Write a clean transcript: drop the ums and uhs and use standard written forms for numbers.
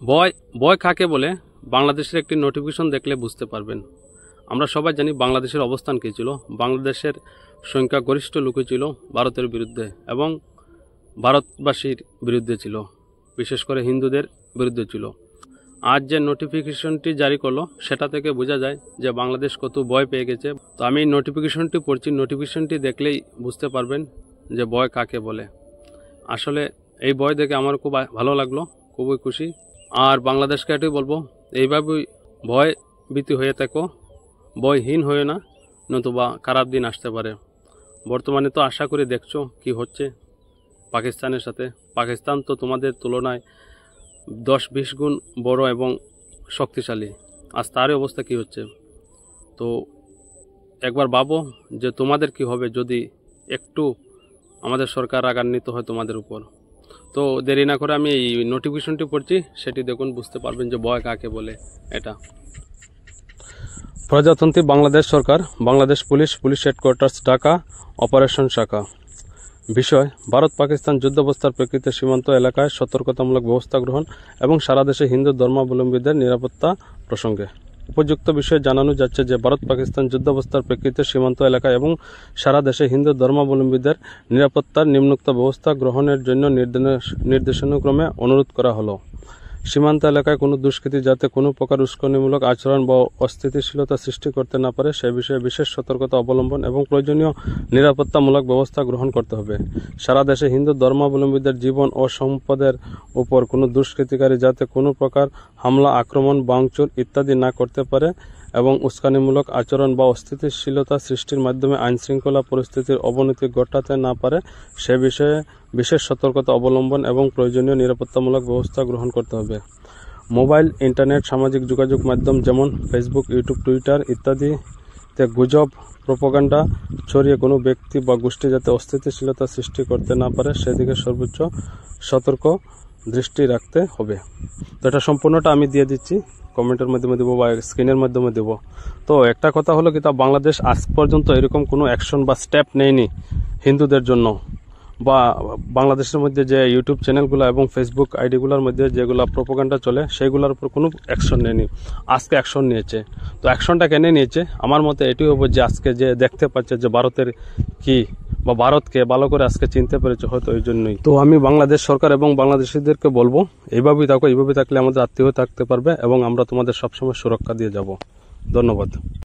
ভয় ভয় কাকে বলে বাংলাদেশের একটি নোটিফিকেশন দেখলে বুঝতে পারবেন। আমরা সবাই জানি বাংলাদেশের অবস্থান কী ছিল। বাংলাদেশের সংখ্যাগরিষ্ঠ লোকই ছিল ভারতের বিরুদ্ধে এবং ভারতবাসীর বিরুদ্ধে ছিল, বিশেষ করে হিন্দুদের বিরুদ্ধে ছিল। আজ যে নোটিফিকেশনটি জারি করলো সেটা থেকে বোঝা যায় যে বাংলাদেশ কত ভয় পেয়ে গেছে। তো আমি নোটিফিকেশনটি পড়ছি, নোটিফিকেশনটি দেখলেই বুঝতে পারবেন যে ভয় কাকে বলে। আসলে এই ভয় দেখে আমার খুব ভালো লাগলো, খুবই খুশি। আর বাংলাদেশকে এটাই বলবো, এইভাবেই ভয় ভীতি হয়ে থাকো, ভয়হীন হয়ে না, নতুবা খারাপ দিন আসতে পারে। বর্তমানে তো আশা করে দেখছো কি হচ্ছে পাকিস্তানের সাথে। পাকিস্তান তো তোমাদের তুলনায় 10-20 গুণ বড় এবং শক্তিশালী। আজ তারই অবস্থা কি হচ্ছে। তো একবার ভাবো যে তোমাদের কি হবে যদি একটু আমাদের সরকার রাগান্বিত হয় তোমাদের উপর। তো দেরি না করে আমি এই নোটিফিকেশনটি পড়ছি, সেটি দেখুন, বুঝতে পারবেন যে ভয় কাকে বলে। এটা প্রজাতন্ত্রী বাংলাদেশ সরকার, Bangladesh police, police headquarters, Dhaka, operation শাখা। বিষয়: ভারত পাকিস্তান যুদ্ধাবস্থার প্রেক্ষিতে সীমান্ত এলাকায় সতর্কতামূলক ব্যবস্থা গ্রহণ এবং সারা দেশে হিন্দু ধর্মাবলম্বীদের নিরাপত্তা প্রসঙ্গে। উপযুক্ত বিষয়ে জানানো যাচ্ছে যে ভারত পাকিস্তান যুদ্ধাবস্থার প্রেক্ষিতে সীমান্ত এলাকায় এবং সারা দেশে হিন্দু ধর্মাবলম্বীদের নিরাপত্তার নিম্নোক্ত ব্যবস্থা গ্রহণের জন্য নির্দেশানুক্রমে অনুরোধ করা হলো। সীমান্ত এলাকায় কোনো দুষ্কৃতী যাতে কোনো প্রকার উস্কানিমূলক আচরণ বা অস্থিতিশীলতা সৃষ্টি করতে না পারে সে বিষয়ে বিশেষ সতর্কতা অবলম্বন এবং প্রয়োজনীয় নিরাপত্তামূলক ব্যবস্থা গ্রহণ করতে হবে। সারা দেশে হিন্দু ধর্মাবলম্বীদের জীবন ও সম্পদের উপর কোনো দুষ্কৃতিকারী যাতে কোনো প্রকার হামলা, আক্রমণ, ভাঙচুর ইত্যাদি না করতে পারে এবং উস্কানিমূলক আচরণ বা অস্থিতিশীলতা সৃষ্টির মাধ্যমে আইনশৃঙ্খলা পরিস্থিতির অবনতি ঘটাতে না পারে সে বিষয়ে বিশেষ সতর্কতা অবলম্বন এবং প্রয়োজনীয় নিরাপত্তামূলক ব্যবস্থা গ্রহণ করতে হবে। মোবাইল, ইন্টারনেট, সামাজিক যোগাযোগ মাধ্যম যেমন ফেসবুক, ইউটিউব, টুইটার ইত্যাদিতে গুজব, প্রোপাগান্ডা ছড়িয়ে কোনো ব্যক্তি বা গোষ্ঠী যাতে অস্থিতিশীলতা সৃষ্টি করতে না পারে সেদিকে সর্বোচ্চ সতর্ক দৃষ্টি রাখতে হবে। তো এটা সম্পূর্ণটা আমি দিয়ে দিচ্ছি, কমেন্টের মাধ্যমে দেবো বা স্ক্রিনের মাধ্যমে দেবো। তো একটা কথা হলো কি, তা বাংলাদেশ আজ পর্যন্ত এরকম কোনো অ্যাকশন বা স্টেপ নেয়নি হিন্দুদের জন্য, বা বাংলাদেশের মধ্যে যে ইউটিউব চ্যানেলগুলো এবং ফেসবুক আইডিগুলোর মধ্যে যেগুলো প্রোপাগান্ডা চলে সেগুলোর উপর কোনো অ্যাকশন নেয়নি। আজকে অ্যাকশন নিয়েছে। তো অ্যাকশনটা কেন নিয়েছে? আমার মতে এটি হবে যে আজকে যে দেখতে পাচ্ছে যে ভারতের কি বা ভারতকে ভালো করে আজকে চিনতে পেরেছে, হয়তো এই জন্যই। তো আমি বাংলাদেশ সরকার এবং বাংলাদেশিদেরকে বলবো, এইভাবেই থাকো, এইভাবে থাকলে আমাদের আত্মীয় থাকতে পারবে এবং আমরা তোমাদের সবসময় সুরক্ষা দিয়ে যাব। ধন্যবাদ।